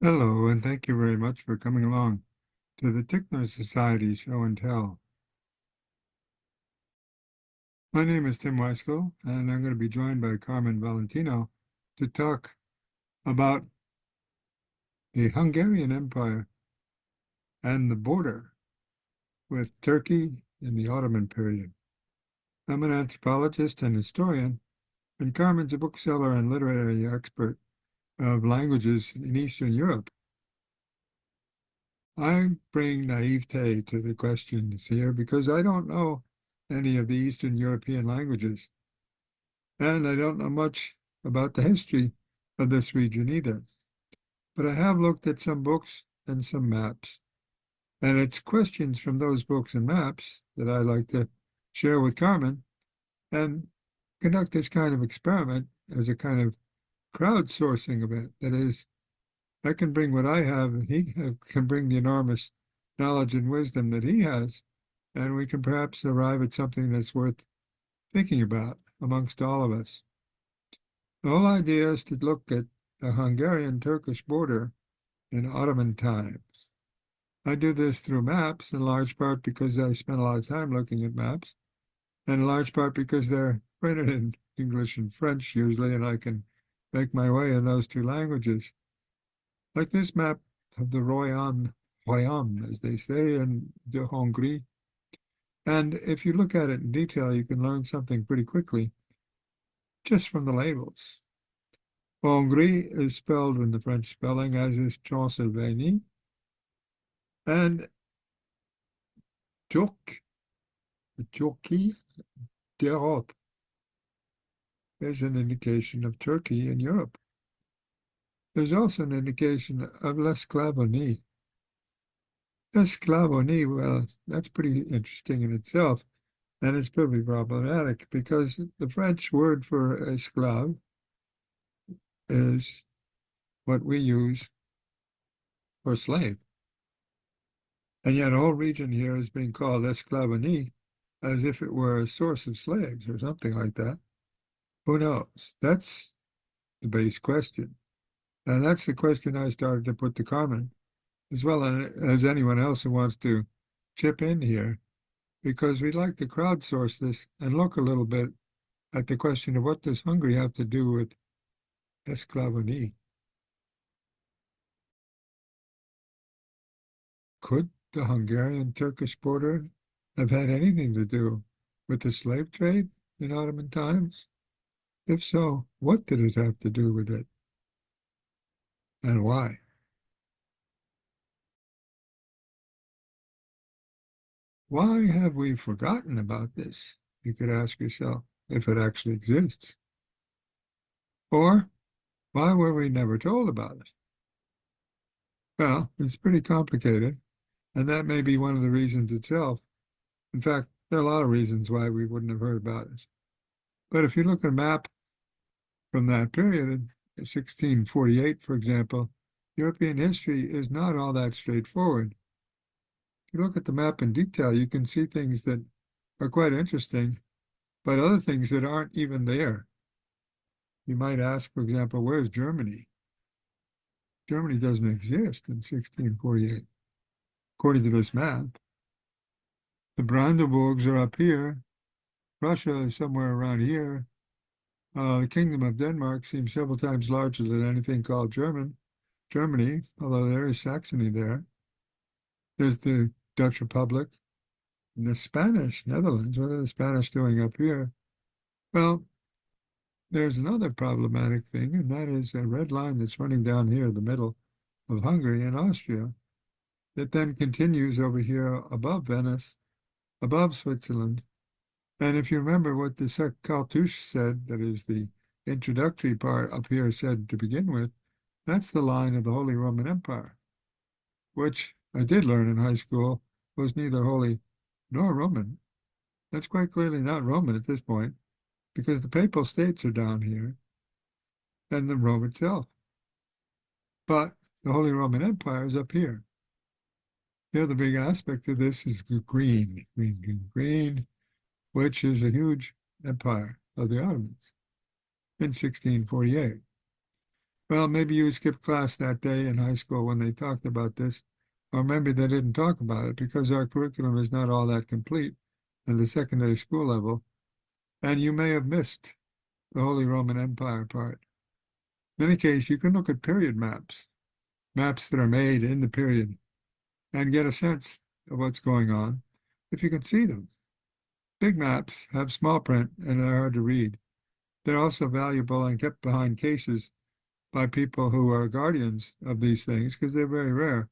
Hello, and thank you very much for coming along to the Ticknor Society Show and Tell. My name is Tim Weiskel, and I'm going to be joined by Carmen Valentino to talk about the Hungarian Empire and the border with Turkey in the Ottoman period. I'm an anthropologist and historian, and Carmen's a bookseller and literary expert of languages in Eastern Europe. I bring naivete to the questions here because I don't know any of the Eastern European languages, and I don't know much about the history of this region either. But I have looked at some books and some maps, and it's questions from those books and maps that I like to share with Carmen and conduct this kind of experiment as a kind of crowdsourcing event. That is, I can bring what I have, and he can bring the enormous knowledge and wisdom that he has, and we can perhaps arrive at something that's worth thinking about amongst all of us. The whole idea is to look at the Hungarian-Turkish border in Ottoman times. I do this through maps, in large part because I spend a lot of time looking at maps, and in large part because they're printed in English and French usually, and I can make my way in those two languages. Like this map of the Royaume, as they say, in de Hongrie. And if you look at it in detail, you can learn something pretty quickly just from the labels. Hongrie is spelled in the French spelling, as is Transylvanie, and Turk, Turkey d'Europe is an indication of Turkey in Europe. There's also an indication of l'Esclavonie. Esclavonie, well, that's pretty interesting in itself, and it's pretty problematic because the French word for esclave is what we use for slave. And yet a whole region here is being called Esclavonie as if it were a source of slaves or something like that. Who knows? That's the base question. And that's the question I started to put to Carmen, as well as anyone else who wants to chip in here, because we'd like to crowdsource this and look a little bit at the question of what does Hungary have to do with Esclavonie? Could the Hungarian-Turkish border have had anything to do with the slave trade in Ottoman times? If so, what did it have to do with it, and why? Why have we forgotten about this? You could ask yourself, if it actually exists. Or why were we never told about it? Well, it's pretty complicated, and that may be one of the reasons itself. In fact, there are a lot of reasons why we wouldn't have heard about it. But if you look at a map from that period, in 1648, for example, European history is not all that straightforward. If you look at the map in detail, you can see things that are quite interesting, but other things that aren't even there. You might ask, for example, where's Germany? Germany doesn't exist in 1648, according to this map. The Brandenburgs are up here. Russia is somewhere around here. The Kingdom of Denmark seems several times larger than anything called Germany, although there is Saxony there. There's the Dutch Republic and the Spanish Netherlands. What are the Spanish doing up here? Well, there's another problematic thing, and that is a red line that's running down here in the middle of Hungary and Austria that then continues over here above Venice, above Switzerland. And if you remember what the Cartouche said, that is the introductory part up here said to begin with, that's the line of the Holy Roman Empire, which I did learn in high school was neither holy nor Roman. That's quite clearly not Roman at this point, because the Papal States are down here and the Rome itself. But the Holy Roman Empire is up here. The other big aspect of this is the green, which is a huge empire of the Ottomans in 1648. Well, maybe you skipped class that day in high school when they talked about this, or maybe they didn't talk about it because our curriculum is not all that complete at the secondary school level, and you may have missed the Holy Roman Empire part. In any case, you can look at period maps, maps that are made in the period, and get a sense of what's going on if you can see them. Big maps have small print and are hard to read. They're also valuable and kept behind cases by people who are guardians of these things because they're very rare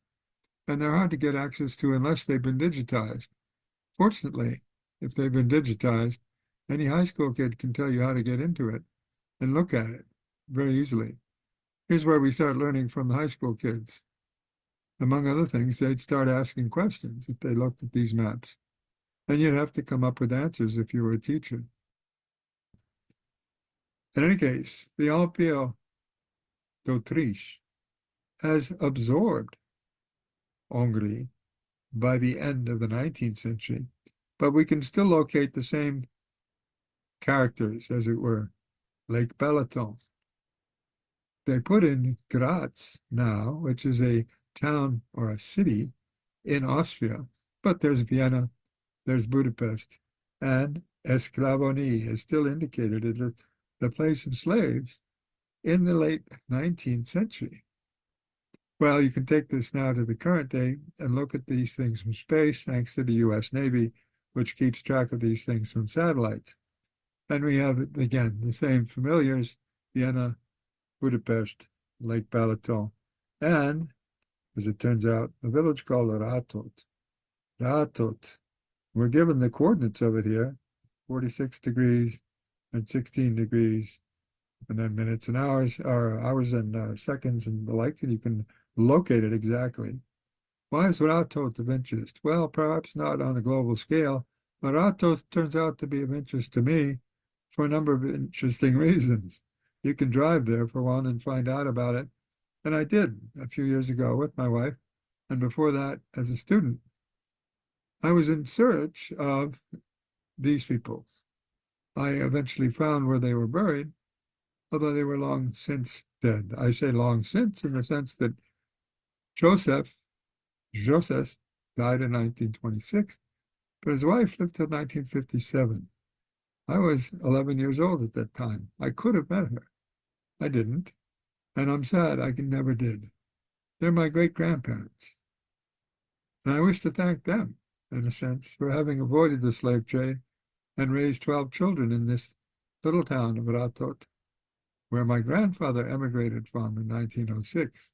and they're hard to get access to unless they've been digitized. Fortunately, if they've been digitized, any high school kid can tell you how to get into it and look at it very easily. Here's where we start learning from the high school kids. Among other things, they'd start asking questions if they looked at these maps. And you'd have to come up with answers if you were a teacher. In any case, the Empire d'Autriche has absorbed Hungary by the end of the 19th century, but we can still locate the same characters, as it were, Lake Balaton. They put in Graz now, which is a town or a city in Austria, but there's Vienna, there's Budapest, and Esclavoni is still indicated as the place of slaves in the late 19th century. Well, you can take this now to the current day and look at these things from space, thanks to the US Navy, which keeps track of these things from satellites. And we have, again, the same familiars, Vienna, Budapest, Lake Balaton, and, as it turns out, a village called Ratot. Ratot. We're given the coordinates of it here, 46 degrees and 16 degrees, and then minutes and hours, or hours and seconds and the like, and you can locate it exactly. Why is Ratot of interest? Well, perhaps not on a global scale, but Ratot turns out to be of interest to me for a number of interesting reasons. You can drive there, for one, and find out about it. And I did a few years ago with my wife, and before that, as a student. I was in search of these people. I eventually found where they were buried, although they were long since dead. I say long since in the sense that Joseph died in 1926, but his wife lived till 1957. I was 11 years old at that time. I could have met her. I didn't, and I'm sad I never did. They're my great-grandparents, and I wish to thank them, in a sense, for having avoided the slave trade and raised 12 children in this little town of Ratot, where my grandfather emigrated from in 1906.